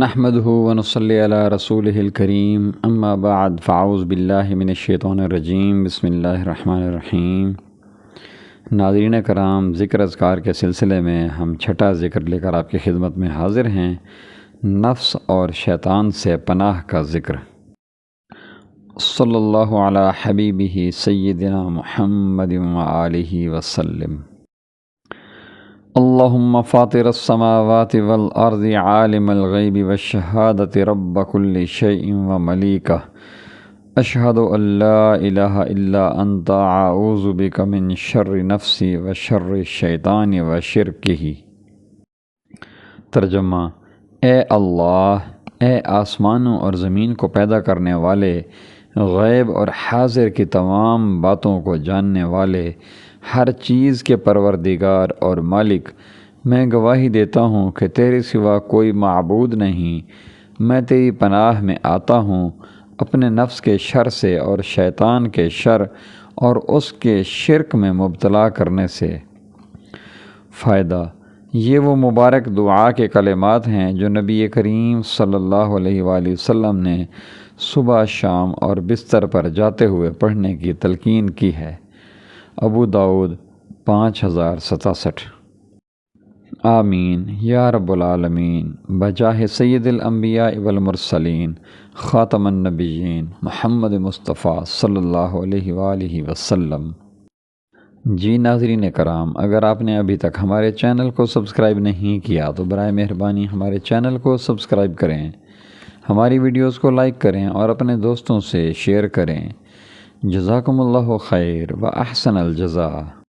نحمده ونصلي علی رسولہ الکریم اما بعد فاعوذ باللہ من الشیطان الرجیم بسم اللہ الرحمن الرحیم۔ ناظرین کرام، ذکر اذکار کے سلسلے میں ہم چھٹا ذکر لے کر آپ کی خدمت میں حاضر ہیں، نفس اور شیطان سے پناہ کا ذکر۔ صلی اللہ علی حبیبہ سیدنا محمد وآلہ وسلم۔ اللہم فاطر السماوات والارض عالم الغیب والشہادۃ رب کل شیء وملیکہ، اشہد ان لا الہ الا انت اعوذ بک من شر نفسی وشر الشیطان وشرکہ۔ ترجمہ: اے اللہ، اے آسمانوں اور زمین کو پیدا کرنے والے، غیب اور حاضر کی تمام باتوں کو جاننے والے، ہر چیز کے پروردگار اور مالک، میں گواہی دیتا ہوں کہ تیرے سوا کوئی معبود نہیں۔ میں تیری پناہ میں آتا ہوں اپنے نفس کے شر سے اور شیطان کے شر اور اس کے شرک میں مبتلا کرنے سے۔ فائدہ: یہ وہ مبارک دعا کے کلمات ہیں جو نبی کریم صلی اللہ علیہ وآلہ وسلم نے صبح شام اور بستر پر جاتے ہوئے پڑھنے کی تلقین کی ہے۔ ابو داؤد 5067۔ آمین یا رب العالمین، بجاہ سید الانبیاء والمرسلین خاتم النبیین محمد مصطفیٰ صلی اللہ علیہ وآلہ وسلم۔ جی ناظرین کرام، اگر آپ نے ابھی تک ہمارے چینل کو سبسکرائب نہیں کیا تو برائے مہربانی ہمارے چینل کو سبسکرائب کریں، ہماری ویڈیوز کو لائک کریں اور اپنے دوستوں سے شیئر کریں۔ جزاکم اللہ خیر و احسن الجزاء۔